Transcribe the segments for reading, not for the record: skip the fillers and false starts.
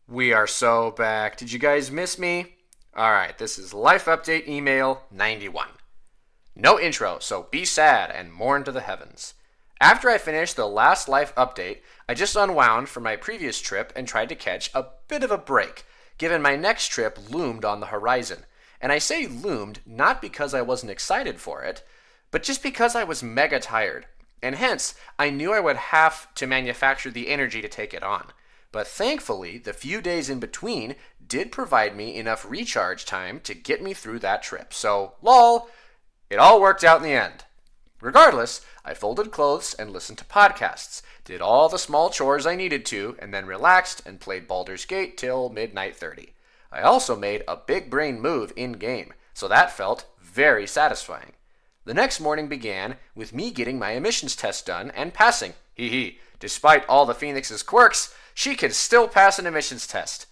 We are so back. Did you guys miss me? Alright, this is Life Update Email 91. No intro, so be sad and mourn to the heavens. After I finished the last Life Update, I just unwound from my previous trip and tried to catch a bit of a break, given my next trip loomed on the horizon. And I say loomed not because I wasn't excited for it, but just because I was mega tired. And hence, I knew I would have to manufacture the energy to take it on. But thankfully, the few days in between did provide me enough recharge time to get me through that trip. So, lol, it all worked out in the end. Regardless, I folded clothes and listened to podcasts, did all the small chores I needed to, and then relaxed and played Baldur's Gate till midnight 30. I also made a big brain move in-game, so that felt very satisfying. The next morning began with me getting my emissions test done and passing. Hee hee. Despite all the Phoenix's quirks, she could still pass an emissions test.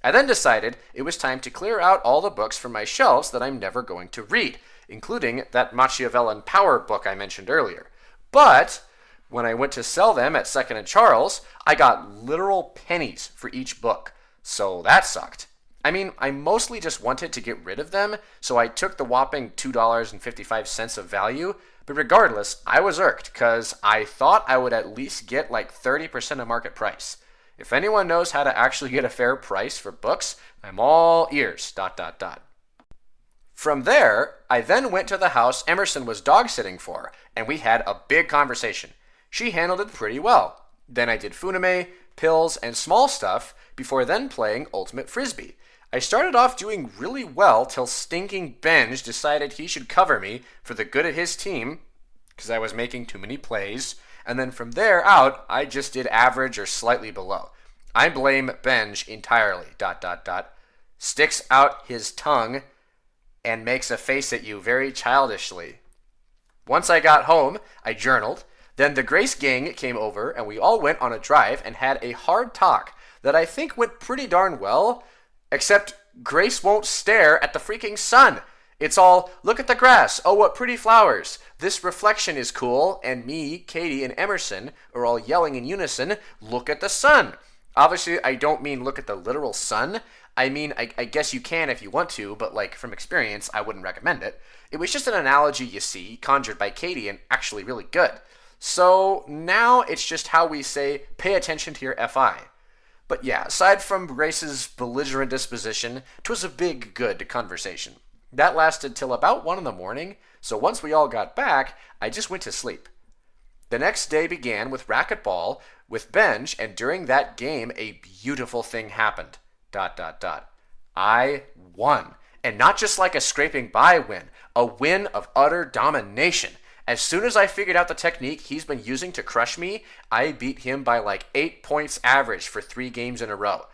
I then decided it was time to clear out all the books from my shelves that I'm never going to read, including that Machiavellian power book I mentioned earlier. But when I went to sell them at Second and Charles, I got literal pennies for each book. So that sucked. I mean, I mostly just wanted to get rid of them, so I took the whopping $2.55 of value. But regardless, I was irked, because I thought I would at least get like 30% of market price. If anyone knows how to actually get a fair price for books, I'm all ears, ... From there, I then went to the house Emerson was dog sitting for, and we had a big conversation. She handled it pretty well. Then I did Funame, pills, and small stuff, before then playing Ultimate Frisbee. I started off doing really well till stinking Benj decided he should cover me for the good of his team, because I was making too many plays, and then from there out, I just did average or slightly below. I blame Benj entirely, ... Sticks out his tongue and makes a face at you very childishly. Once I got home, I journaled. Then the Grace gang came over, and we all went on a drive and had a hard talk that I think went pretty darn well, except Grace won't stare at the freaking sun. It's all, look at the grass, oh what pretty flowers, this reflection is cool, and me, Katie, and Emerson are all yelling in unison, look at the sun. Obviously, I don't mean look at the literal sun. I mean, I guess you can if you want to, but like from experience, I wouldn't recommend it. It was just an analogy, you see, conjured by Katie and actually really good. So now it's just how we say, pay attention to your FI. But yeah, aside from Grace's belligerent disposition, 'twas a big, good conversation. That lasted till about 1 in the morning, so once we all got back, I just went to sleep. The next day began with racketball with Benj, and during that game, a beautiful thing happened. ... I won. And not just like a scraping by win, a win of utter domination. As soon as I figured out the technique he's been using to crush me, I beat him by like 8 points average for 3 games in a row.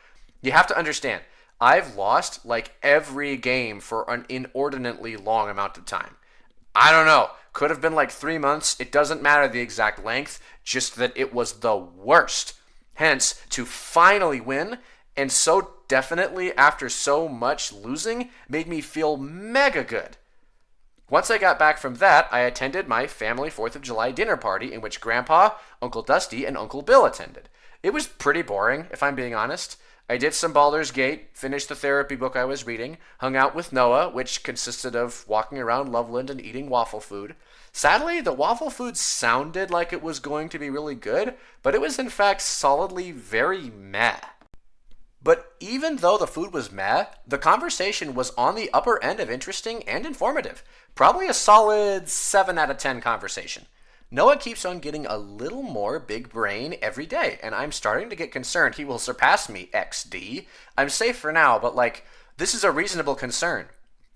You have to understand, I've lost like every game for an inordinately long amount of time. I don't know, could have been like 3 months, it doesn't matter the exact length, just that it was the worst. Hence, to finally win, and so definitely after so much losing, made me feel mega good. Once I got back from that, I attended my family 4th of July dinner party in which Grandpa, Uncle Dusty, and Uncle Bill attended. It was pretty boring, if I'm being honest. I did some Baldur's Gate, finished the therapy book I was reading, hung out with Noah, which consisted of walking around Loveland and eating waffle food. Sadly, the waffle food sounded like it was going to be really good, but it was in fact solidly very meh. But even though the food was meh, the conversation was on the upper end of interesting and informative. Probably a solid 7 out of 10 conversation. Noah keeps on getting a little more big brain every day, and I'm starting to get concerned he will surpass me, XD. I'm safe for now, but like, this is a reasonable concern.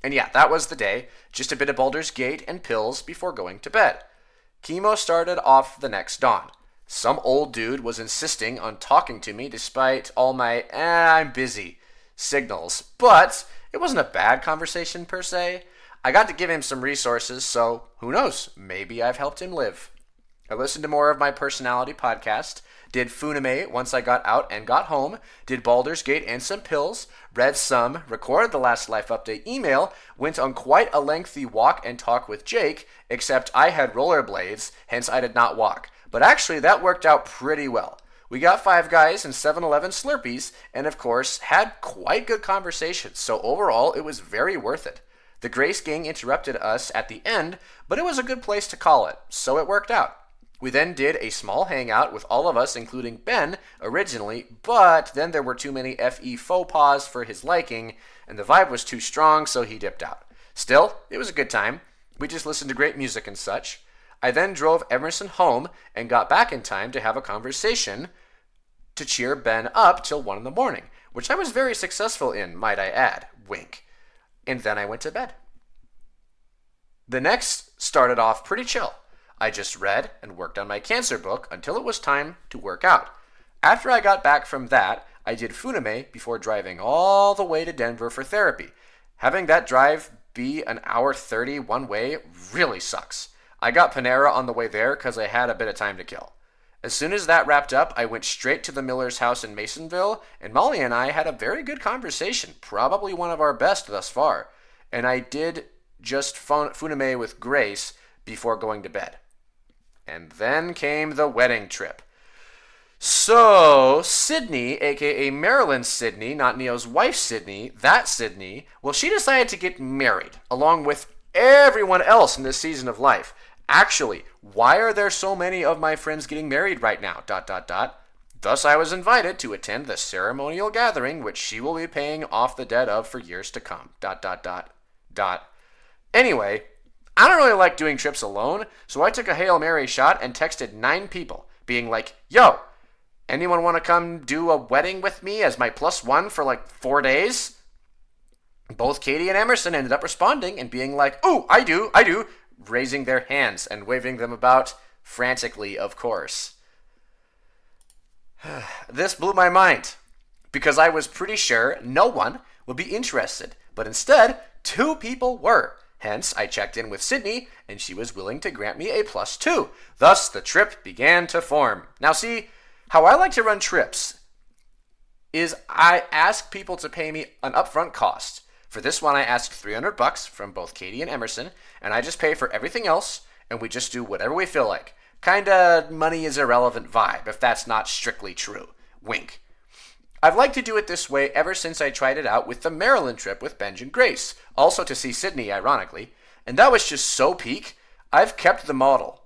And yeah, that was the day. Just a bit of Baldur's Gate and pills before going to bed. Chemo started off the next dawn. Some old dude was insisting on talking to me despite all my, I'm busy signals. But it wasn't a bad conversation per se. I got to give him some resources, so who knows? Maybe I've helped him live. I listened to more of my personality podcast, did Funame once I got out and got home, did Baldur's Gate and some pills, read some, recorded the last Life Update email, went on quite a lengthy walk and talk with Jake, except I had rollerblades, hence I did not walk. But actually, that worked out pretty well. We got Five Guys and 7-Eleven Slurpees, and of course, had quite good conversations, so overall, it was very worth it. The Grace gang interrupted us at the end, but it was a good place to call it, so it worked out. We then did a small hangout with all of us, including Ben, originally, but then there were too many FE faux pas for his liking, and the vibe was too strong, so he dipped out. Still, it was a good time. We just listened to great music and such. I then drove Emerson home and got back in time to have a conversation to cheer Ben up till 1 in the morning, which I was very successful in, might I add. Wink. And then I went to bed. The next started off pretty chill. I just read and worked on my cancer book until it was time to work out. After I got back from that, I did Funame before driving all the way to Denver for therapy. Having that drive be an hour 30 one way really sucks. I got Panera on the way there because I had a bit of time to kill. As soon as that wrapped up, I went straight to the Miller's house in Masonville, and Molly and I had a very good conversation, probably one of our best thus far. And I did just Funame with Grace before going to bed. And then came the wedding trip. So, Sydney, aka Marilyn Sydney, not Neo's wife Sydney, that Sydney, well, she decided to get married, along with everyone else in this season of life. Actually, why are there so many of my friends getting married right now? ... Thus, I was invited to attend the ceremonial gathering, which she will be paying off the debt of for years to come. ... Anyway, I don't really like doing trips alone, so I took a Hail Mary shot and texted 9 people, being like, yo, anyone want to come do a wedding with me as my +1 for like 4 days? Both Katie and Emerson ended up responding and being like, oh, I do, raising their hands and waving them about, frantically, of course. This blew my mind, because I was pretty sure no one would be interested, but instead, 2 people were. Hence, I checked in with Sydney, and she was willing to grant me a +2. Thus, the trip began to form. Now see, how I like to run trips is I ask people to pay me an upfront cost. For this one, I asked $300 from both Katie and Emerson, and I just pay for everything else, and we just do whatever we feel like. Kinda money is irrelevant vibe, if that's not strictly true. Wink. I've liked to do it this way ever since I tried it out with the Maryland trip with Benj and Grace, also to see Sydney, ironically, and that was just so peak, I've kept the model.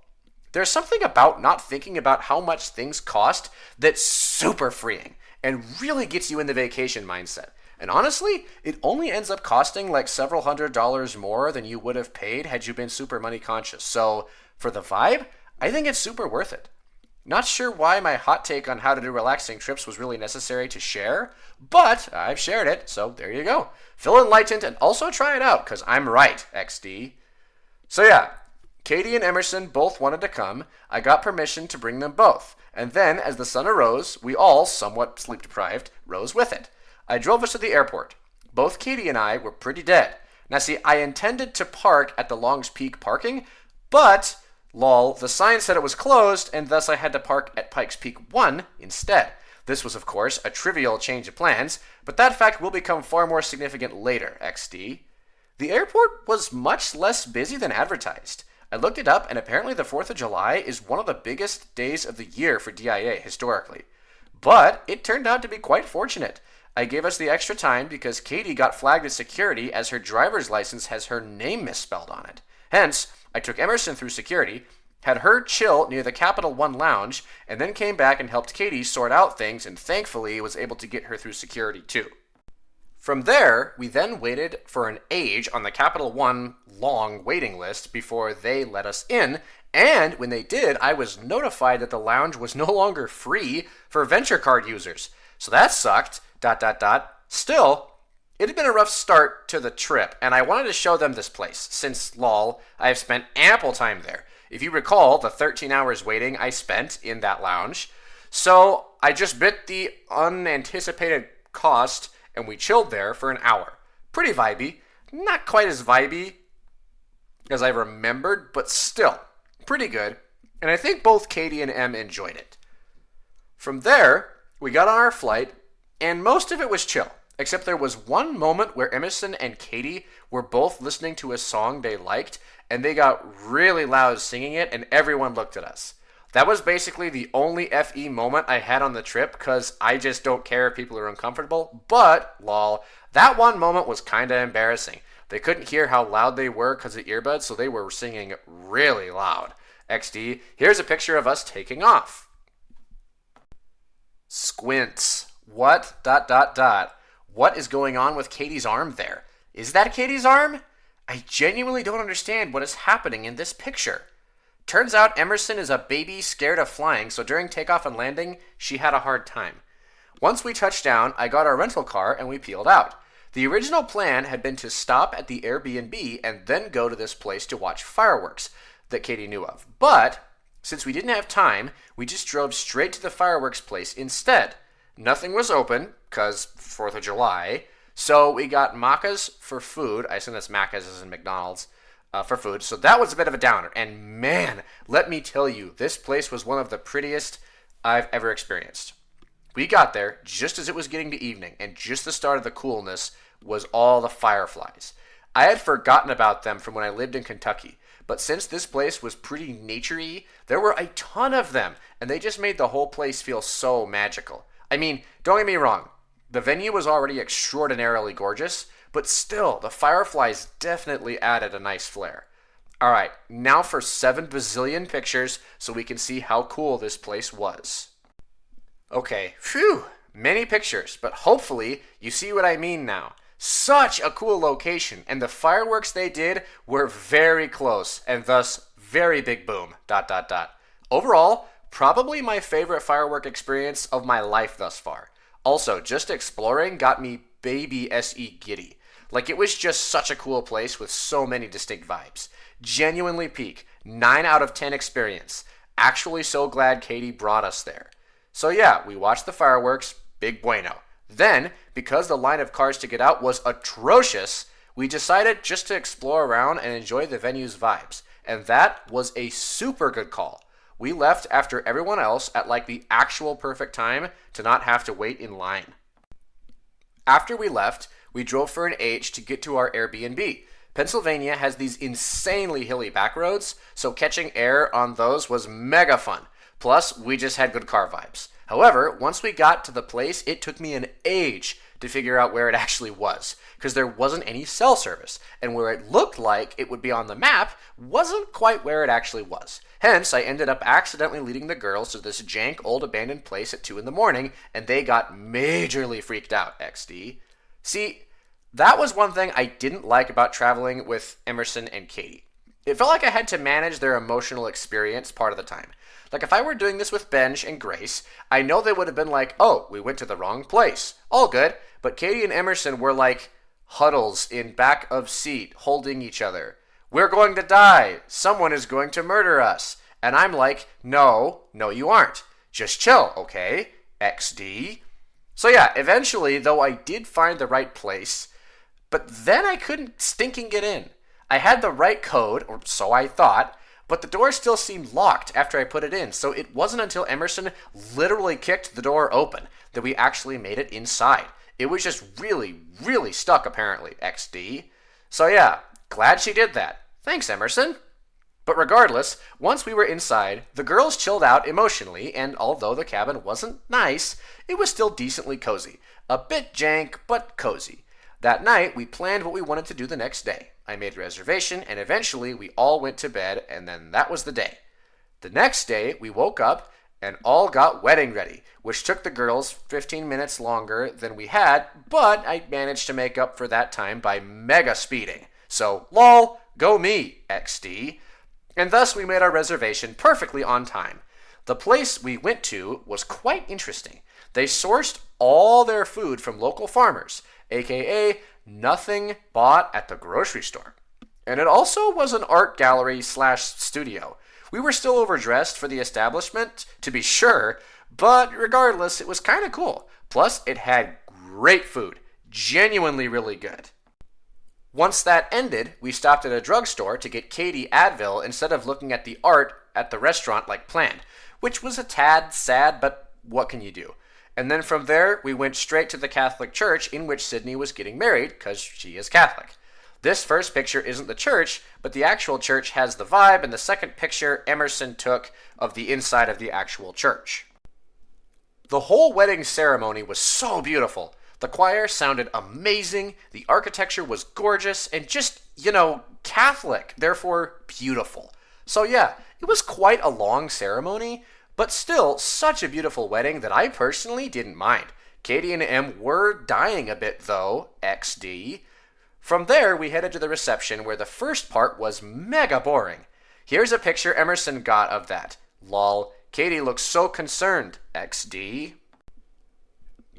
There's something about not thinking about how much things cost that's super freeing and really gets you in the vacation mindset. And honestly, it only ends up costing like several $100s more than you would have paid had you been super money conscious. So for the vibe, I think it's super worth it. Not sure why my hot take on how to do relaxing trips was really necessary to share, but I've shared it, so there you go. Feel enlightened and also try it out, because I'm right, XD. So yeah, Katie and Emerson both wanted to come. I got permission to bring them both. And then, as the sun arose, we all, somewhat sleep-deprived, rose with it. I drove us to the airport. Both Katie and I were pretty dead. Now see, I intended to park at the Longs Peak parking, but lol, the sign said it was closed, and thus I had to park at Pikes Peak 1 instead. This was, of course, a trivial change of plans, but that fact will become far more significant later, XD. The airport was much less busy than advertised. I looked it up, and apparently the 4th of July is one of the biggest days of the year for DIA, historically. But it turned out to be quite fortunate. I gave us the extra time because Katie got flagged as security as her driver's license has her name misspelled on it. Hence, I took Emerson through security, had her chill near the Capital One lounge, and then came back and helped Katie sort out things, and thankfully was able to get her through security too. From there, we then waited for an age on the Capital One long waiting list before they let us in, and when they did, I was notified that the lounge was no longer free for Venture Card users. So that sucked, ... Still, it had been a rough start to the trip, and I wanted to show them this place, since, lol, I have spent ample time there. If you recall, the 13 hours waiting I spent in that lounge. So I just bit the unanticipated cost, and we chilled there for an hour. Pretty vibey. Not quite as vibey as I remembered, but still, pretty good. And I think both Katie and Em enjoyed it. From there, we got on our flight, and most of it was chill. Except there was one moment where Emerson and Katie were both listening to a song they liked, and they got really loud singing it, and everyone looked at us. That was basically the only FE moment I had on the trip because I just don't care if people are uncomfortable. But, lol, that one moment was kinda embarrassing. They couldn't hear how loud they were because of earbuds, so they were singing really loud. XD, here's a picture of us taking off. Squints. What? ... What is going on with Katie's arm there? Is that Katie's arm? I genuinely don't understand what is happening in this picture. Turns out Emerson is a baby scared of flying, so during takeoff and landing, she had a hard time. Once we touched down, I got our rental car and we peeled out. The original plan had been to stop at the Airbnb and then go to this place to watch fireworks that Katie knew of. But since we didn't have time, we just drove straight to the fireworks place instead. Nothing was open, because 4th of July, so we got Macca's for food. I assume that's Macca's as in McDonald's for food. So that was a bit of a downer. And man, let me tell you, this place was one of the prettiest I've ever experienced. We got there just as it was getting to evening, and just the start of the coolness was all the fireflies. I had forgotten about them from when I lived in Kentucky, but since this place was pretty nature-y, there were a ton of them, and they just made the whole place feel so magical. I mean, don't get me wrong, the venue was already extraordinarily gorgeous, but still, the fireflies definitely added a nice flair. Alright, now for 7 bazillion pictures so we can see how cool this place was. Okay, phew, many pictures, but hopefully you see what I mean now. Such a cool location, and the fireworks they did were very close, and thus very big boom, ... Overall, probably my favorite firework experience of my life thus far. Also, just exploring got me baby SE giddy. Like, it was just such a cool place with so many distinct vibes. Genuinely peak, 9 out of 10 experience. Actually so glad Katie brought us there. So yeah, we watched the fireworks, big bueno. Then, because the line of cars to get out was atrocious, we decided just to explore around and enjoy the venue's vibes. And that was a super good call. We left after everyone else at like the actual perfect time to not have to wait in line. After we left, we drove for an H to get to our Airbnb. Pennsylvania has these insanely hilly back roads, so catching air on those was mega fun. Plus, we just had good car vibes. However, once we got to the place, it took me an age to figure out where it actually was, because there wasn't any cell service, and where it looked like it would be on the map wasn't quite where it actually was. Hence, I ended up accidentally leading the girls to this jank old abandoned place at 2 in the morning, and they got majorly freaked out, XD. See, that was one thing I didn't like about traveling with Emerson and Katie. It felt like I had to manage their emotional experience part of the time. Like, if I were doing this with Benj and Grace, I know they would have been like, oh, we went to the wrong place. All good. But Katie and Emerson were like huddles in back of seat, holding each other. We're going to die. Someone is going to murder us. And I'm like, no, you aren't. Just chill, okay? XD. So yeah, eventually, though I did find the right place, but then I couldn't stinking get in. I had the right code, or so I thought, but the door still seemed locked after I put it in, so it wasn't until Emerson literally kicked the door open that we actually made it inside. It was just really, really stuck, apparently, XD. So yeah, glad she did that. Thanks, Emerson. But regardless, once we were inside, the girls chilled out emotionally, and although the cabin wasn't nice, it was still decently cozy. A bit jank, but cozy. That night, we planned what we wanted to do the next day. I made a reservation, and eventually we all went to bed, and then that was the day. The next day, we woke up and all got wedding ready, which took the girls 15 minutes longer than we had, but I managed to make up for that time by mega speeding. So, lol, go me, XD. And thus we made our reservation perfectly on time. The place we went to was quite interesting. They sourced all their food from local farmers, aka nothing bought at the grocery store. And it also was an art gallery / studio. We were still overdressed for the establishment, to be sure, but regardless, it was kind of cool. Plus, it had great food. Genuinely really good. Once that ended, we stopped at a drugstore to get Katie Advil instead of looking at the art at the restaurant like planned, which was a tad sad, but what can you do? And then from there, we went straight to the Catholic church in which Sydney was getting married, because she is Catholic. This first picture isn't the church, but the actual church has the vibe, and the second picture Emerson took of the inside of the actual church. The whole wedding ceremony was so beautiful. The choir sounded amazing, the architecture was gorgeous, and just, Catholic, therefore beautiful. So yeah, it was quite a long ceremony, but still such a beautiful wedding that I personally didn't mind. Katie and Em were dying a bit though, XD. From there, we headed to the reception where the first part was mega boring. Here's a picture Emerson got of that. Lol, Katie looks so concerned, XD.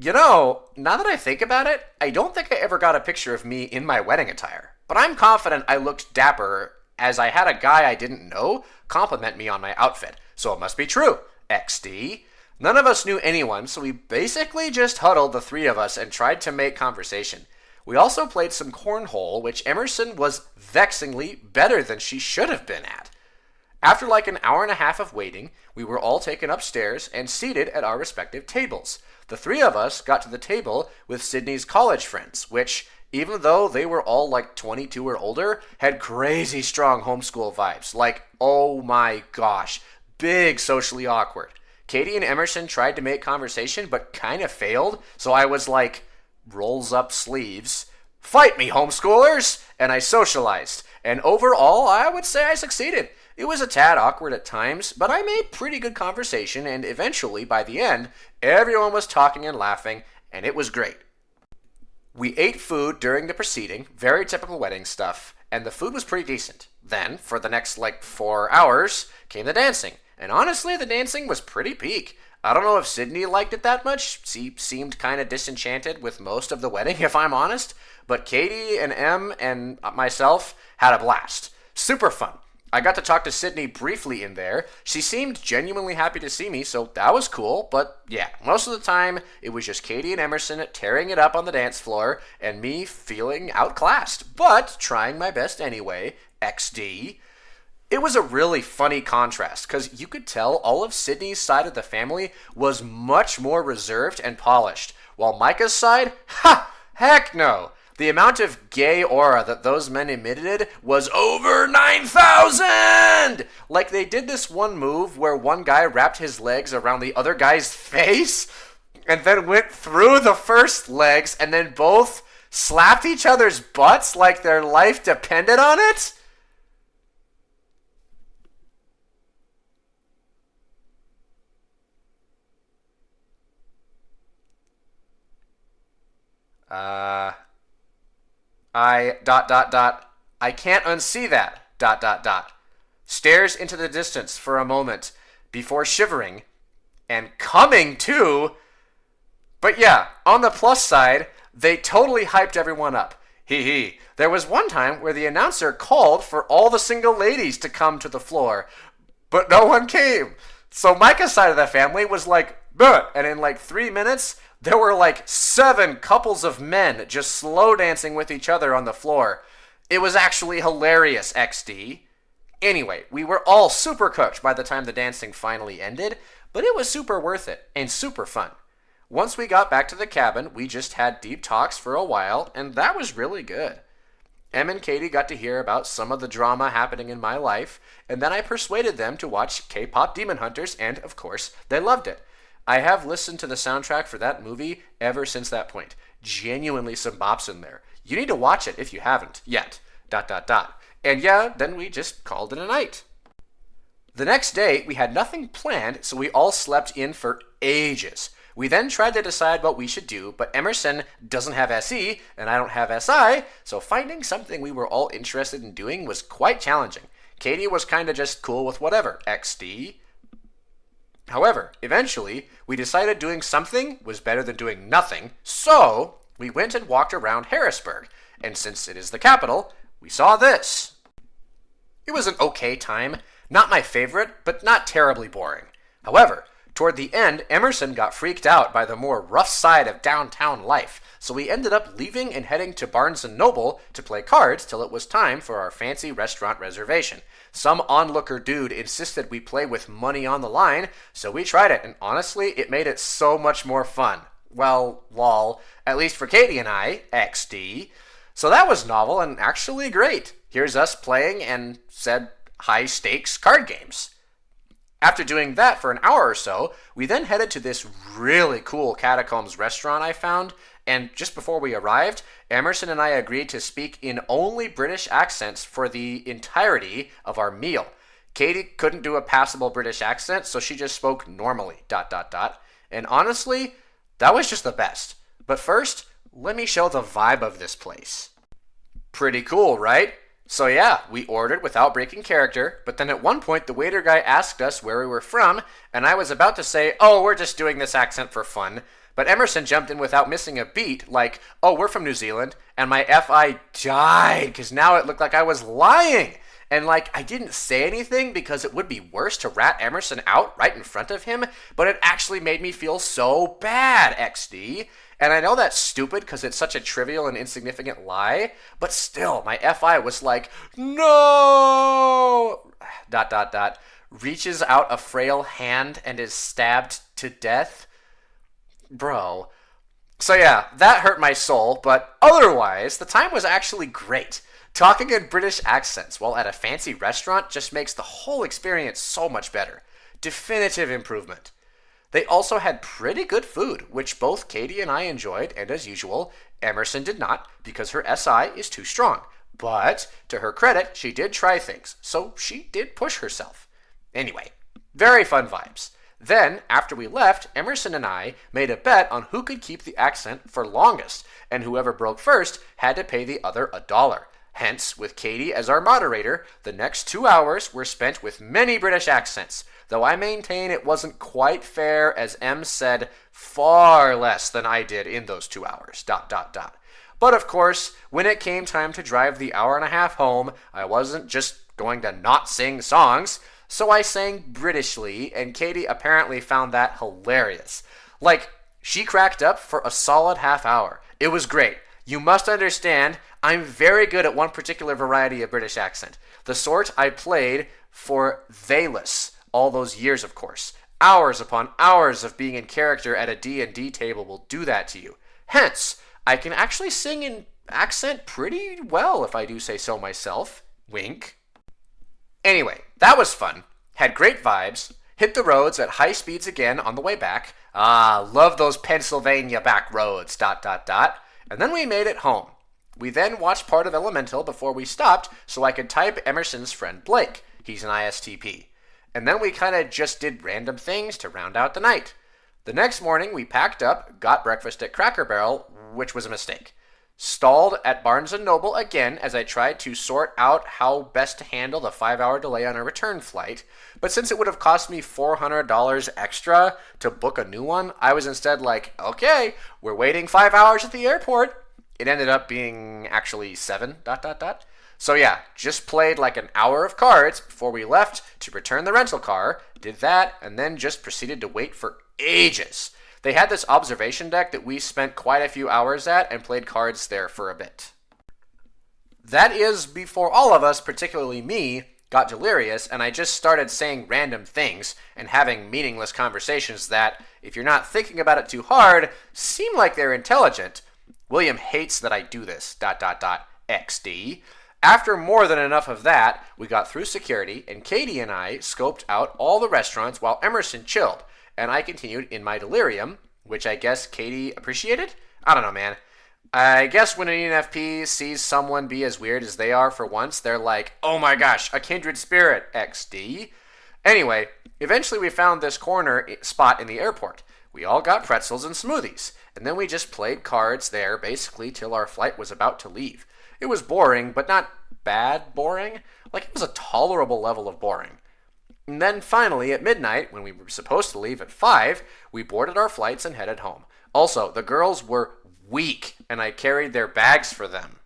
Now that I think about it, I don't think I ever got a picture of me in my wedding attire. But I'm confident I looked dapper as I had a guy I didn't know compliment me on my outfit. So it must be true, XD. None of us knew anyone, so we basically just huddled the three of us and tried to make conversation. We also played some cornhole, which Emerson was vexingly better than she should have been at. After like an hour and a half of waiting, we were all taken upstairs and seated at our respective tables. The three of us got to the table with Sydney's college friends, which, even though they were all like 22 or older, had crazy strong homeschool vibes. Like, oh my gosh, big socially awkward. Katie and Emerson tried to make conversation, but kind of failed, so I was like, rolls up sleeves, fight me homeschoolers, and I socialized. And overall, I would say I succeeded. It was a tad awkward at times, but I made pretty good conversation, and eventually, by the end, everyone was talking and laughing, and it was great. We ate food during the proceeding, very typical wedding stuff, and the food was pretty decent. Then, for the next 4 hours, came the dancing, and honestly, the dancing was pretty peak. I don't know if Sydney liked it that much. She seemed kind of disenchanted with most of the wedding, if I'm honest, but Katie and Em and myself had a blast. Super fun. I got to talk to Sydney briefly in there. She seemed genuinely happy to see me, so that was cool. But yeah, most of the time, it was just Katie and Emerson tearing it up on the dance floor, and me feeling outclassed, but trying my best anyway, XD. It was a really funny contrast, because you could tell all of Sydney's side of the family was much more reserved and polished, while Micah's side, heck no. The amount of gay aura that those men emitted was over 9,000! Like, they did this one move where one guy wrapped his legs around the other guy's face and then went through the first legs and then both slapped each other's butts like their life depended on it? I can't unsee that, Stares into the distance for a moment before shivering and coming to. But yeah, on the plus side, they totally hyped everyone up. Hee hee. There was one time where the announcer called for all the single ladies to come to the floor, but no one came. So Micah's side of the family was like, "Bleh," and in 3 minutes, there were 7 couples of men just slow dancing with each other on the floor. It was actually hilarious, XD. Anyway, we were all super cooked by the time the dancing finally ended, but it was super worth it and super fun. Once we got back to the cabin, we just had deep talks for a while, and that was really good. Em and Katie got to hear about some of the drama happening in my life, and then I persuaded them to watch K-pop Demon Hunters, and of course, they loved it. I have listened to the soundtrack for that movie ever since that point. Genuinely some bops in there. You need to watch it if you haven't yet. ... And yeah, then we just called it a night. The next day, we had nothing planned, so we all slept in for ages. We then tried to decide what we should do, but Emerson doesn't have SE, and I don't have SI, so finding something we were all interested in doing was quite challenging. Katie was kinda just cool with whatever, XD. However, eventually, we decided doing something was better than doing nothing, so we went and walked around Harrisburg, and since it is the capital, we saw this. It was an okay time, not my favorite, but not terribly boring. However, toward the end, Emerson got freaked out by the more rough side of downtown life, so we ended up leaving and heading to Barnes & Noble to play cards till it was time for our fancy restaurant reservation. Some onlooker dude insisted we play with money on the line, so we tried it, and honestly, it made it so much more fun. Well, lol, at least for Katie and I, XD. So that was novel and actually great. Here's us playing and said high stakes card games. After doing that for an hour or so, we then headed to this really cool catacombs restaurant I found, and just before we arrived, Emerson and I agreed to speak in only British accents for the entirety of our meal. Katie couldn't do a passable British accent, so she just spoke normally, ... And honestly, that was just the best. But first, let me show the vibe of this place. Pretty cool, right? So yeah, we ordered without breaking character, but then at one point the waiter guy asked us where we were from, and I was about to say, oh, we're just doing this accent for fun, but Emerson jumped in without missing a beat, like, oh, we're from New Zealand, and my FI died, because now it looked like I was lying. And I didn't say anything because it would be worse to rat Emerson out right in front of him, but it actually made me feel so bad, XD. And I know that's stupid because it's such a trivial and insignificant lie, but still, my FI was like, no! ... Reaches out a frail hand and is stabbed to death. Bro. So yeah, that hurt my soul, but otherwise, the time was actually great. Talking in British accents while at a fancy restaurant just makes the whole experience so much better. Definitive improvement. They also had pretty good food, which both Katie and I enjoyed, and as usual, Emerson did not because her SI is too strong. But, to her credit, she did try things, so she did push herself. Anyway, very fun vibes. Then, after we left, Emerson and I made a bet on who could keep the accent for longest, and whoever broke first had to pay the other $1. Hence, with Katie as our moderator, the next 2 hours were spent with many British accents, though I maintain it wasn't quite fair as M said far less than I did in those 2 hours, ... But of course, when it came time to drive the hour and a half home, I wasn't just going to not sing songs, so I sang Britishly, and Katie apparently found that hilarious. She cracked up for a solid half hour. It was great. You must understand, I'm very good at one particular variety of British accent. The sort I played for Thayless, all those years, of course. Hours upon hours of being in character at a D&D table will do that to you. Hence, I can actually sing in accent pretty well if I do say so myself. Wink. Anyway, that was fun. Had great vibes. Hit the roads at high speeds again on the way back. Love those Pennsylvania back roads, ... And then we made it home. We then watched part of Elemental before we stopped so I could type Emerson's friend Blake. He's an ISTP. And then we kind of just did random things to round out the night. The next morning we packed up, got breakfast at Cracker Barrel, which was a mistake. Stalled at Barnes & Noble again as I tried to sort out how best to handle the 5-hour delay on a return flight, but since it would have cost me $400 extra to book a new one, I was instead like, okay, we're waiting 5 hours at the airport. It ended up being actually 7... So yeah, just played an hour of cards before we left to return the rental car, did that, and then just proceeded to wait for ages. They had this observation deck that we spent quite a few hours at and played cards there for a bit. That is before all of us, particularly me, got delirious and I just started saying random things and having meaningless conversations that, if you're not thinking about it too hard, seem like they're intelligent. William hates that I do this, ... XD. After more than enough of that, we got through security and Katie and I scoped out all the restaurants while Emerson chilled. And I continued in my delirium, which I guess Katie appreciated? I don't know, man. I guess when an ENFP sees someone be as weird as they are for once, they're like, oh my gosh, a kindred spirit, XD. Anyway, eventually we found this corner spot in the airport. We all got pretzels and smoothies, and then we just played cards there basically till our flight was about to leave. It was boring, but not bad boring. It was a tolerable level of boring. And then finally, at midnight, when we were supposed to leave at 5, we boarded our flights and headed home. Also, the girls were weak, and I carried their bags for them.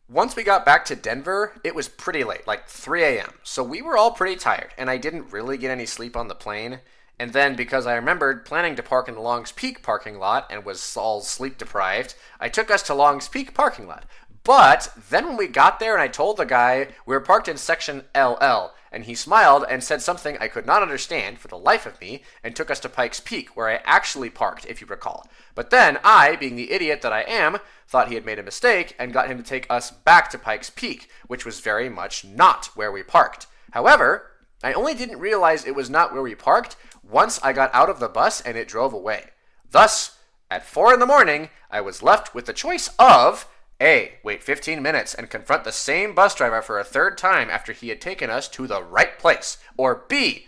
Once we got back to Denver, it was pretty late, 3 a.m., so we were all pretty tired, and I didn't really get any sleep on the plane. And then, because I remembered planning to park in the Longs Peak parking lot and was all sleep deprived, I took us to Longs Peak parking lot. But then when we got there and I told the guy we were parked in section LL, and he smiled and said something I could not understand for the life of me and took us to Pikes Peak, where I actually parked, if you recall. But then I, being the idiot that I am, thought he had made a mistake and got him to take us back to Pikes Peak, which was very much not where we parked. However, I only didn't realize it was not where we parked once I got out of the bus and it drove away. Thus, at 4 a.m, I was left with the choice of A, wait 15 minutes and confront the same bus driver for a third time after he had taken us to the right place, or B,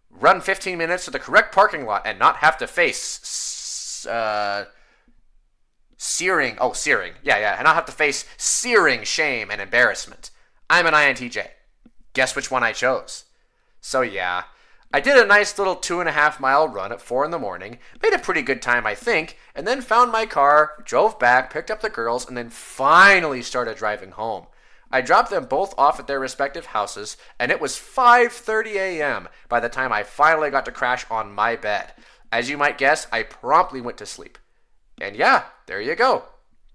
run 15 minutes to the correct parking lot and not have to face searing shame and embarrassment. I'm an INTJ. Guess which one I chose? So yeah, I did a nice little 2.5-mile run at 4 a.m, made a pretty good time I think, and then found my car, drove back, picked up the girls, and then finally started driving home. I dropped them both off at their respective houses, and it was 5:30 a.m. by the time I finally got to crash on my bed. As you might guess, I promptly went to sleep. And yeah, there you go.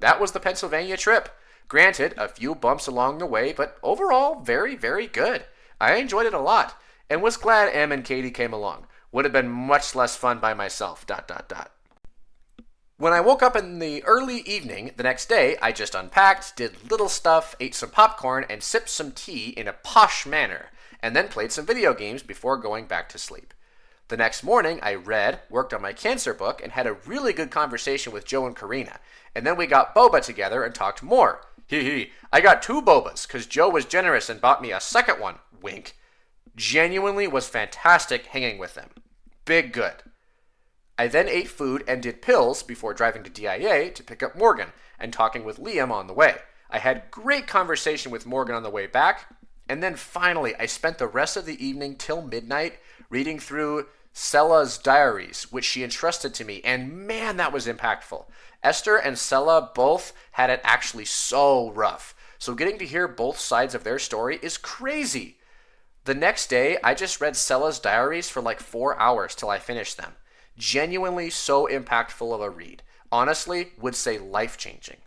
That was the Pennsylvania trip. Granted, a few bumps along the way, but overall, very, very good. I enjoyed it a lot, and was glad Em and Katie came along. Would have been much less fun by myself, ... When I woke up in the early evening the next day, I just unpacked, did little stuff, ate some popcorn, and sipped some tea in a posh manner, and then played some video games before going back to sleep. The next morning, I read, worked on my cancer book, and had a really good conversation with Joe and Karina, and then we got boba together and talked more. I got 2 bobas, because Joe was generous and bought me a second one, wink. Genuinely was fantastic hanging with them. Big good. I then ate food and did pills before driving to DIA to pick up Morgan and talking with Liam on the way. I had great conversation with Morgan on the way back, and then finally I spent the rest of the evening till midnight reading through Sella's diaries, which she entrusted to me, and man, that was impactful. Esther and Sella both had it actually so rough, so getting to hear both sides of their story is crazy. The next day, I just read Sella's diaries for like 4 hours till I finished them. Genuinely so impactful of a read. Honestly, would say life-changing.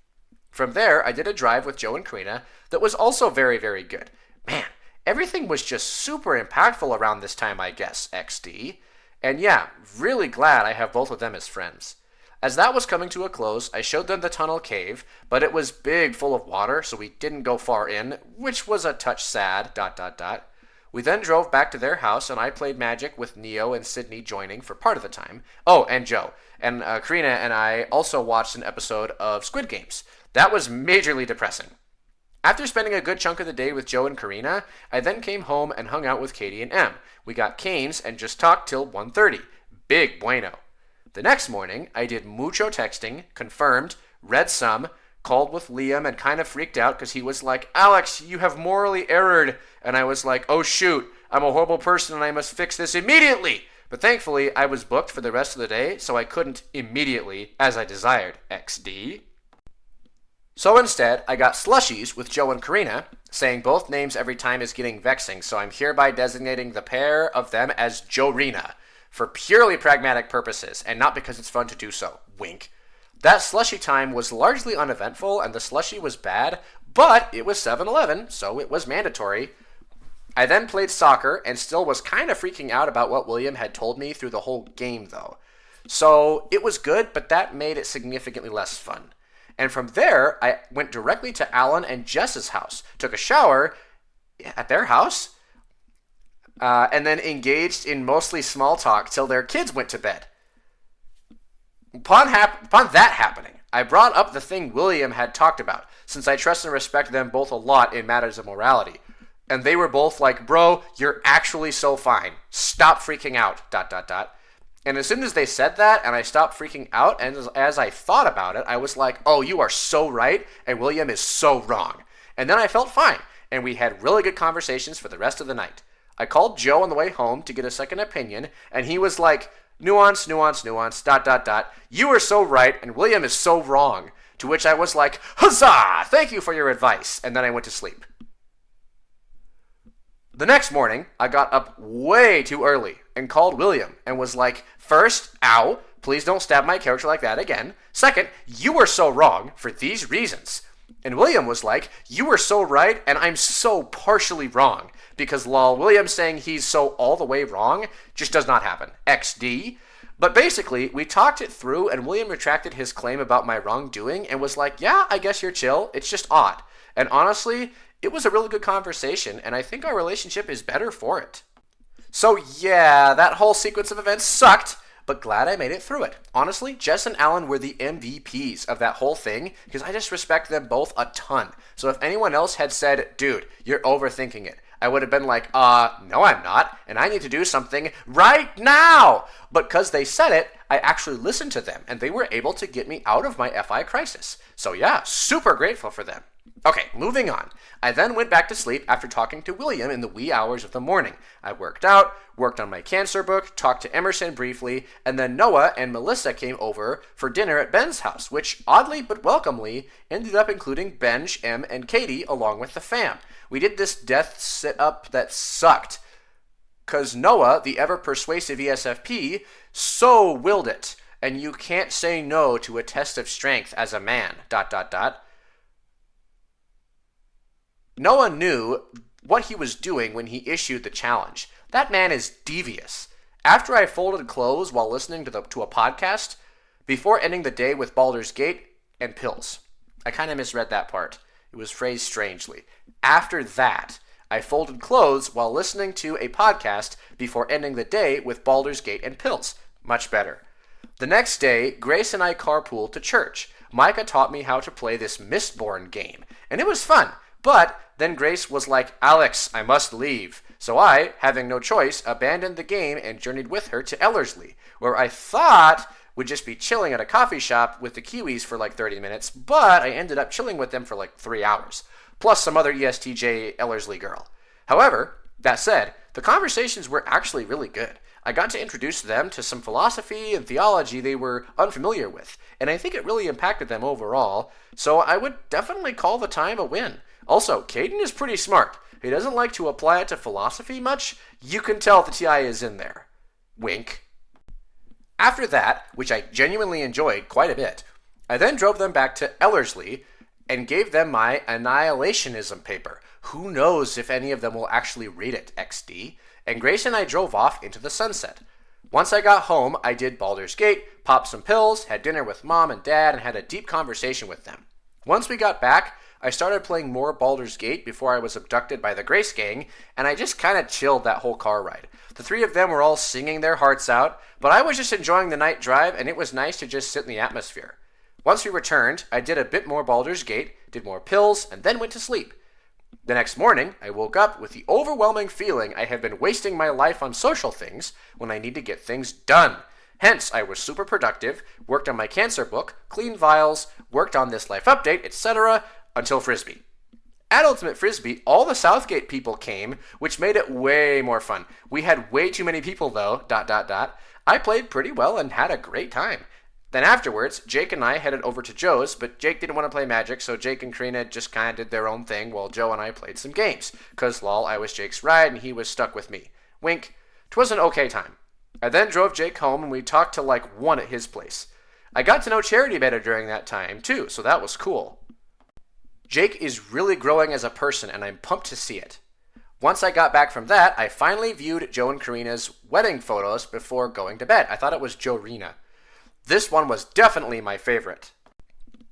From there, I did a drive with Joe and Karina that was also very, very good. Man, everything was just super impactful around this time, I guess, XD. And yeah, really glad I have both of them as friends. As that was coming to a close, I showed them the tunnel cave, but it was big full of water, so we didn't go far in, which was a touch sad, ... We then drove back to their house, and I played Magic with Neo and Sydney joining for part of the time. Oh, and Joe. And Karina and I also watched an episode of Squid Games. That was majorly depressing. After spending a good chunk of the day with Joe and Karina, I then came home and hung out with Katie and Em. We got canes and just talked till 1:30. Big bueno. The next morning, I did mucho texting, confirmed, read some, called with Liam and kind of freaked out because he was like, "Alex, you have morally erred." And I was like, "Oh shoot, I'm a horrible person and I must fix this immediately." But thankfully, I was booked for the rest of the day, so I couldn't immediately, as I desired, XD. So instead, I got slushies with Joe and Karina. Saying both names every time is getting vexing, so I'm hereby designating the pair of them as Jorina, for purely pragmatic purposes, and not because it's fun to do so. Wink. That slushie time was largely uneventful, and the slushie was bad, but it was 7-Eleven, so it was mandatory. I then played soccer, and still was kind of freaking out about what William had told me through the whole game, though. So it was good, but that made it significantly less fun. And from there, I went directly to Alan and Jess's house, took a shower at their house, and then engaged in mostly small talk till their kids went to bed. Upon that happening, I brought up the thing William had talked about, since I trust and respect them both a lot in matters of morality. And they were both like, "Bro, you're actually so fine. Stop freaking out, ... And as soon as they said that, and I stopped freaking out, and as I thought about it, I was like, "Oh, you are so right, and William is so wrong." And then I felt fine, and we had really good conversations for the rest of the night. I called Joe on the way home to get a second opinion, and he was like, nuance, ... You are so right, and William is so wrong. To which I was like, "Huzzah! Thank you for your advice." And then I went to sleep. The next morning, I got up way too early and called William and was like, "First, ow, please don't stab my character like that again. Second, you were so wrong for these reasons." And William was like, "You were so right, and I'm so partially wrong. because lol, William saying he's so all the way wrong just does not happen. XD. But basically, we talked it through and William retracted his claim about my wrongdoing and was like, yeah, I guess you're chill. It's just odd. And honestly, it was a really good conversation and I think our relationship is better for it. So yeah, that whole sequence of events sucked, but glad I made it through it. Honestly, Jess and Alan were the MVPs of that whole thing because I just respect them both a ton. So if anyone else had said, dude, you're overthinking it, I would have been like, no I'm not, and I need to do something right now. But because they said it, I actually listened to them, and they were able to get me out of my FI crisis. So yeah, super grateful for them. Okay, moving on. I then went back to sleep after talking to William in the wee hours of the morning. I worked out, worked on my cancer book, talked to Emerson briefly, and then Noah and Melissa came over for dinner at Ben's house, which oddly but welcomely ended up including Benj, Em, and Katie along with the fam. We did this death sit-up that sucked, because Noah, the ever-persuasive ESFP, so willed it, and you can't say no to a test of strength as a man, ... Noah knew what he was doing when he issued the challenge. That man is devious. After I folded clothes while listening to a podcast, before ending the day with Baldur's Gate and pills. I kind of misread that part. It was phrased strangely. After that, I folded clothes while listening to a podcast before ending the day with Baldur's Gate and pills. Much better. The next day, Grace and I carpooled to church. Micah taught me how to play this Mistborn game, and it was fun. But then Grace was like, Alex, I must leave. So I, having no choice, abandoned the game and journeyed with her to Ellerslie, where I thought would just be chilling at a coffee shop with the Kiwis for like 30 minutes, but I ended up chilling with them for like 3 hours, plus some other ESTJ Ellerslie girl. However, that said, the conversations were actually really good. I got to introduce them to some philosophy and theology they were unfamiliar with, and I think it really impacted them overall, so I would definitely call the time a win. Also, Caden is pretty smart. He doesn't like to apply it to philosophy much. You can tell the TI is in there. Wink. After that, which I genuinely enjoyed quite a bit, I then drove them back to Ellerslie and gave them my annihilationism paper. Who knows if any of them will actually read it, XD. And Grace and I drove off into the sunset. Once I got home, I did Baldur's Gate, popped some pills, had dinner with Mom and Dad, and had a deep conversation with them. Once we got back, I started playing more Baldur's Gate before I was abducted by the Grace gang, and I just kind of chilled that whole car ride. The three of them were all singing their hearts out, but I was just enjoying the night drive, and it was nice to just sit in the atmosphere. Once we returned, I did a bit more Baldur's Gate, did more pills, and then went to sleep. The next morning, I woke up with the overwhelming feeling I have been wasting my life on social things when I need to get things done. Hence, I was super productive, worked on my cancer book, cleaned vials, worked on this life update, etc., until Frisbee. At Ultimate Frisbee, all the Southgate people came, which made it way more fun. We had way too many people though, ... I played pretty well and had a great time. Then afterwards, Jake and I headed over to Joe's, but Jake didn't want to play Magic, so Jake and Karina just kind of did their own thing while Joe and I played some games. Cause lol, I was Jake's ride and he was stuck with me. Wink. 'Twas an okay time. I then drove Jake home and we talked till like 1 at his place. I got to know Charity better during that time too, so that was cool. Jake is really growing as a person, and I'm pumped to see it. Once I got back from that, I finally viewed Joe and Karina's wedding photos before going to bed. I thought it was Joe-Rena. This one was definitely my favorite.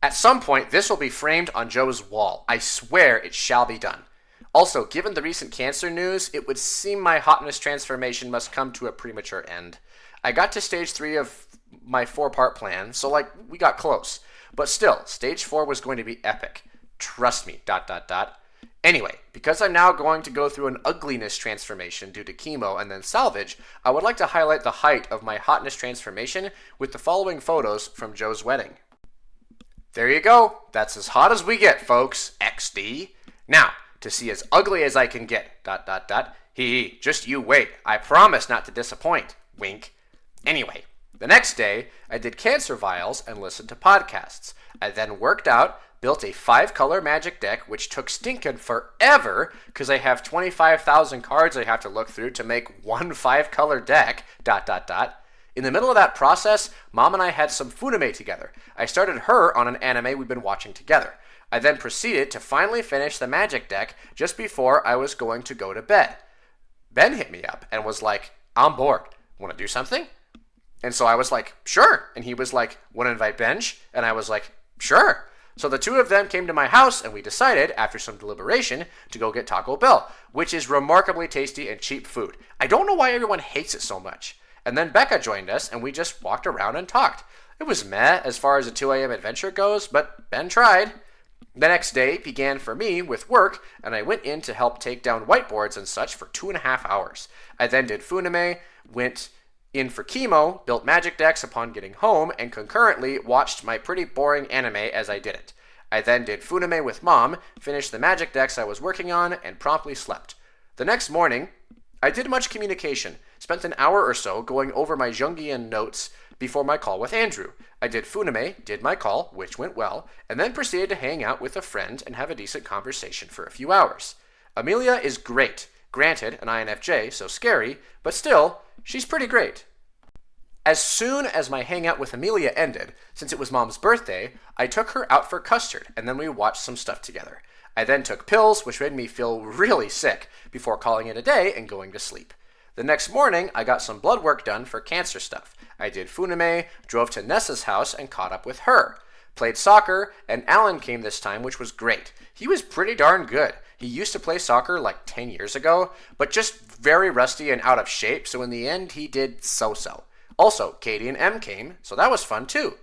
At some point, this will be framed on Joe's wall. I swear it shall be done. Also, given the recent cancer news, it would seem my hotness transformation must come to a premature end. I got to stage 3 of my 4-part plan, so we got close. But still, stage 4 was going to be epic. Trust me, ... Anyway, because I'm now going to go through an ugliness transformation due to chemo and then salvage, I would like to highlight the height of my hotness transformation with the following photos from Joe's wedding. There you go. That's as hot as we get, folks. XD. Now, to see as ugly as I can get, ... Hee, just you wait. I promise not to disappoint. Wink. Anyway, the next day, I did cancer vials and listened to podcasts. I then worked out, built a 5-color magic deck, which took stinking forever, because I have 25,000 cards I have to look through to make one 5-color deck, ... In the middle of that process, Mom and I had some Funime together. I started her on an anime we'd been watching together. I then proceeded to finally finish the magic deck just before I was going to go to bed. Ben hit me up and was like, I'm bored. Want to do something? And so I was like, sure. And he was like, want to invite Benj? And I was like, sure. So the two of them came to my house and we decided, after some deliberation, to go get Taco Bell, which is remarkably tasty and cheap food. I don't know why everyone hates it so much. And then Becca joined us and we just walked around and talked. It was meh as far as a 2 a.m. adventure goes, but Ben tried. The next day began for me with work, and I went in to help take down whiteboards and such for 2.5 hours. I then did Funime, went in for chemo, built magic decks upon getting home, and concurrently watched my pretty boring anime as I did it. I then did Funime with Mom, finished the magic decks I was working on, and promptly slept. The next morning, I did much communication, spent an hour or so going over my Jungian notes before my call with Andrew. I did Funime, did my call, which went well, and then proceeded to hang out with a friend and have a decent conversation for a few hours. Amelia is great. Granted, an INFJ, so scary, but still, she's pretty great. As soon as my hangout with Amelia ended, since it was Mom's birthday, I took her out for custard, and then we watched some stuff together. I then took pills, which made me feel really sick, before calling it a day and going to sleep. The next morning, I got some blood work done for cancer stuff. I did Funime, drove to Nessa's house and caught up with her. Played soccer, and Alan came this time, which was great. He was pretty darn good. He used to play soccer like 10 years ago, but just very rusty and out of shape, so in the end, he did so-so. Also, Katie and Em came, so that was fun too.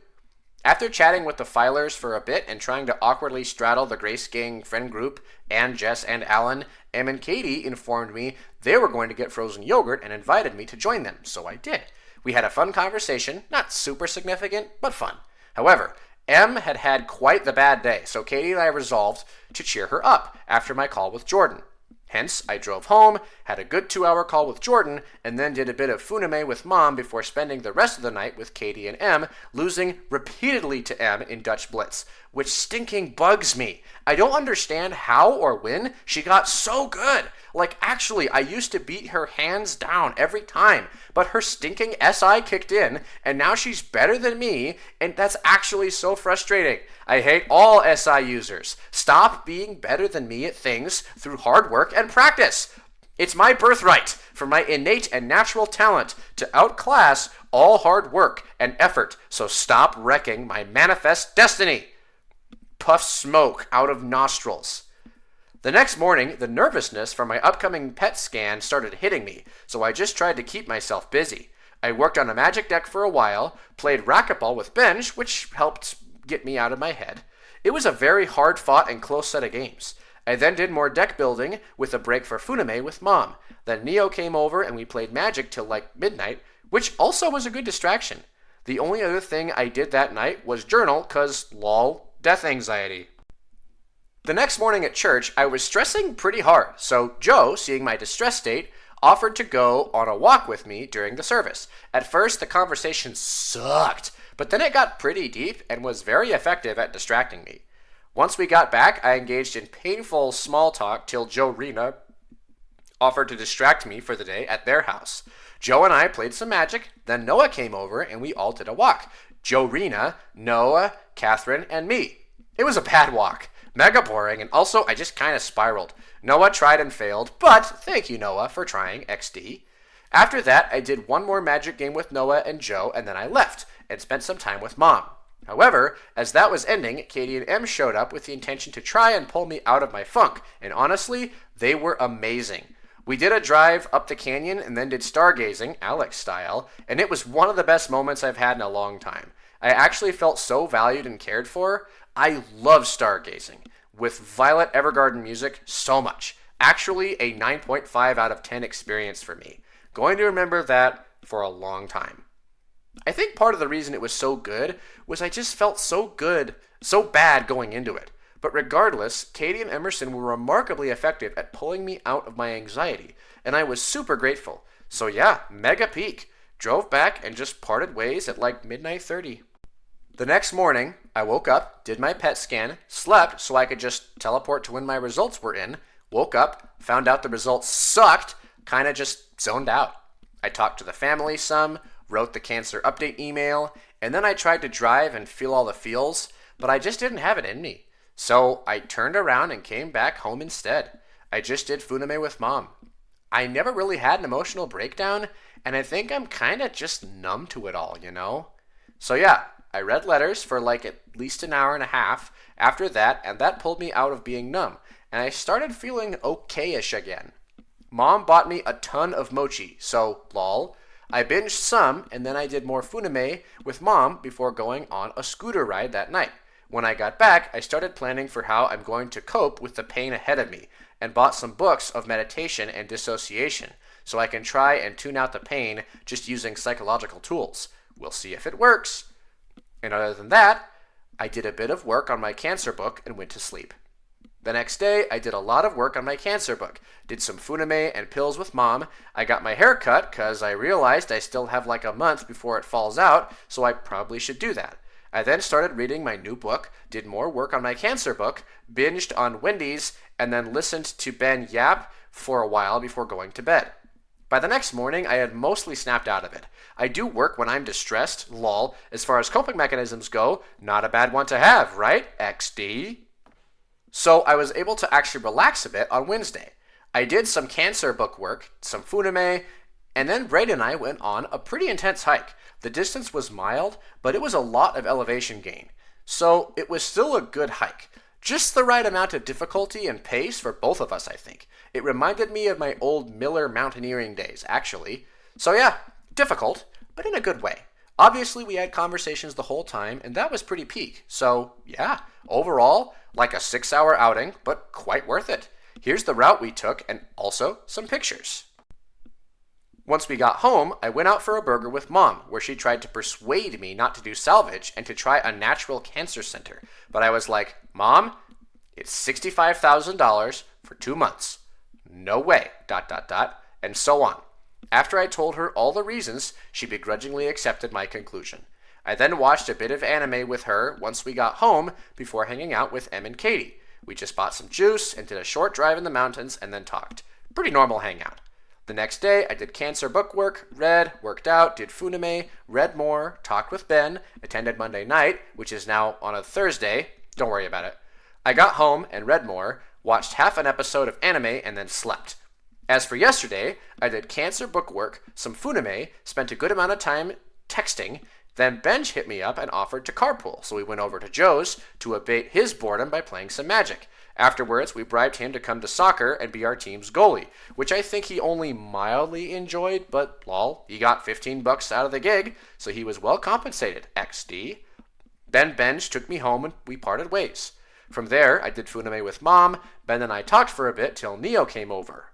After chatting with the filers for a bit and trying to awkwardly straddle the Grace Gang friend group, Ann, Jess, and Alan, Em and Katie informed me they were going to get frozen yogurt and invited me to join them, so I did. We had a fun conversation, not super significant, but fun. However, Em had had quite the bad day, so Katie and I resolved to cheer her up after my call with Jordan. Hence, I drove home, had a good 2-hour call with Jordan, and then did a bit of Funime with Mom before spending the rest of the night with Katie and Em, losing repeatedly to Em in Dutch Blitz, which stinking bugs me. I don't understand how or when she got so good. Like, actually, I used to beat her hands down every time, but her stinking SI kicked in, and now she's better than me, and that's actually so frustrating. I hate all SI users. Stop being better than me at things through hard work and practice. It's my birthright for my innate and natural talent to outclass all hard work and effort, so stop wrecking my manifest destiny. Puff smoke out of nostrils. The next morning, the nervousness from my upcoming PET scan started hitting me, so I just tried to keep myself busy. I worked on a magic deck for a while, played racketball with Benj, which helped get me out of my head. It was a very hard-fought and close set of games. I then did more deck building with a break for Funime with Mom. Then Neo came over and we played Magic till like midnight, which also was a good distraction. The only other thing I did that night was journal, cause lol, death anxiety. The next morning at church, I was stressing pretty hard, so Joe, seeing my distress state, offered to go on a walk with me during the service. At first, the conversation sucked, but then it got pretty deep and was very effective at distracting me. Once we got back, I engaged in painful small talk till Joe Rena offered to distract me for the day at their house. Joe and I played some Magic, then Noah came over and we all did a walk. Joe Rena, Noah, Catherine, and me. It was a bad walk. Mega boring, and also I just kind of spiraled. Noah tried and failed, but thank you, Noah, for trying XD. After that, I did one more Magic game with Noah and Joe, and then I left and spent some time with Mom. However, as that was ending, Katie and Em showed up with the intention to try and pull me out of my funk, and honestly, they were amazing. We did a drive up the canyon and then did stargazing, Alex style, and it was one of the best moments I've had in a long time. I actually felt so valued and cared for. I love stargazing. With Violet Evergarden music, so much. Actually, a 9.5 out of 10 experience for me. Going to remember that for a long time. I think part of the reason it was so good was I just felt so good, so bad going into it. But regardless, Katie and Emerson were remarkably effective at pulling me out of my anxiety, and I was super grateful. So yeah, mega peak. Drove back and just parted ways at like midnight 30. The next morning, I woke up, did my PET scan, slept so I could just teleport to when my results were in, woke up, found out the results sucked, kinda just zoned out. I talked to the family some, wrote the cancer update email, and then I tried to drive and feel all the feels, but I just didn't have it in me. So I turned around and came back home instead. I just did funame with mom. I never really had an emotional breakdown, and I think I'm kind of just numb to it all, you know? So yeah, I read letters for like at least an hour and a half after that, and that pulled me out of being numb, and I started feeling okay-ish again. Mom bought me a ton of mochi, so lol. I binged some, and then I did more funame with mom before going on a scooter ride that night. When I got back, I started planning for how I'm going to cope with the pain ahead of me, and bought some books of meditation and dissociation, so I can try and tune out the pain just using psychological tools. We'll see if it works. And other than that, I did a bit of work on my cancer book and went to sleep. The next day, I did a lot of work on my cancer book, did some funame and pills with mom. I got my hair cut because I realized I still have like a month before it falls out, so I probably should do that. I then started reading my new book, did more work on my cancer book, binged on Wendy's, and then listened to Ben yap for a while before going to bed. By the next morning, I had mostly snapped out of it. I do work when I'm distressed, lol. As far as coping mechanisms go, not a bad one to have, right? XD. So I was able to actually relax a bit on Wednesday. I did some cancer book work, some funame, and then Braden and I went on a pretty intense hike. The distance was mild, but it was a lot of elevation gain. So it was still a good hike. Just the right amount of difficulty and pace for both of us, I think. It reminded me of my old Miller mountaineering days, actually. So yeah, difficult, but in a good way. Obviously, we had conversations the whole time, and that was pretty peak. So yeah, overall, like a 6-hour outing, but quite worth it. Here's the route we took, and also some pictures. Once we got home, I went out for a burger with mom, where she tried to persuade me not to do salvage and to try a natural cancer center. But I was like, Mom, it's $65,000 for 2 months. No way, ... and so on. After I told her all the reasons, she begrudgingly accepted my conclusion. I then watched a bit of anime with her once we got home before hanging out with Em and Katie. We just bought some juice and did a short drive in the mountains and then talked. Pretty normal hangout. The next day, I did cancer book work, read, worked out, did funame, read more, talked with Ben, attended Monday night, which is now on a Thursday. Don't worry about it. I got home and read more, watched half an episode of anime, and then slept. As for yesterday, I did cancer book work, some funame, spent a good amount of time texting, then Benj hit me up and offered to carpool, so we went over to Joe's to abate his boredom by playing some Magic. Afterwards, we bribed him to come to soccer and be our team's goalie, which I think he only mildly enjoyed, but lol, he got $15 out of the gig, so he was well compensated, XD. Then Benj took me home and we parted ways. From there, I did funame with mom, Ben and I talked for a bit till Neo came over.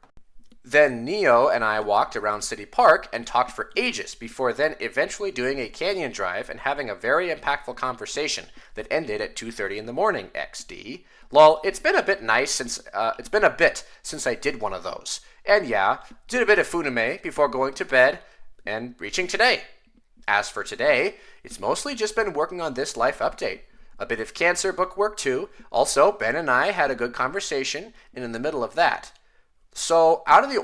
Then Neo and I walked around City Park and talked for ages before then eventually doing a canyon drive and having a very impactful conversation that ended at 2:30 in the morning, XD. Lol, it's been a bit since I did one of those. And yeah, did a bit of funame before going to bed and reaching today. As for today, it's mostly just been working on this life update. A bit of cancer book work too. Also, Ben and I had a good conversation, and in the middle of that. So, the out of the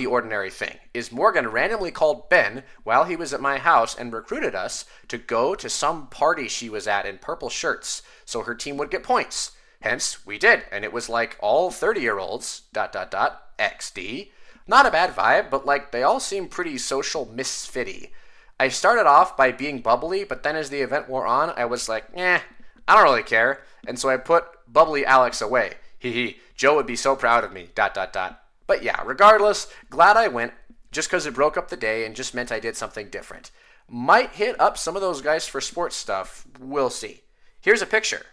ordinary thing is Morgan randomly called Ben while he was at my house and recruited us to go to some party she was at in purple shirts so her team would get points. Hence, we did, and it was like all 30-year-olds, ... XD. Not a bad vibe, but like they all seem pretty social misfitty. I started off by being bubbly, but then as the event wore on, I was like, I don't really care, and so I put bubbly Alex away. Joe would be so proud of me, ... But yeah, regardless, glad I went, just because it broke up the day and just meant I did something different. Might hit up some of those guys for sports stuff, we'll see. Here's a picture.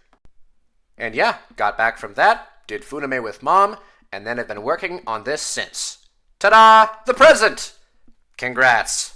And yeah, got back from that, did funame with mom, and then have been working on this since. Ta-da! The present! Congrats!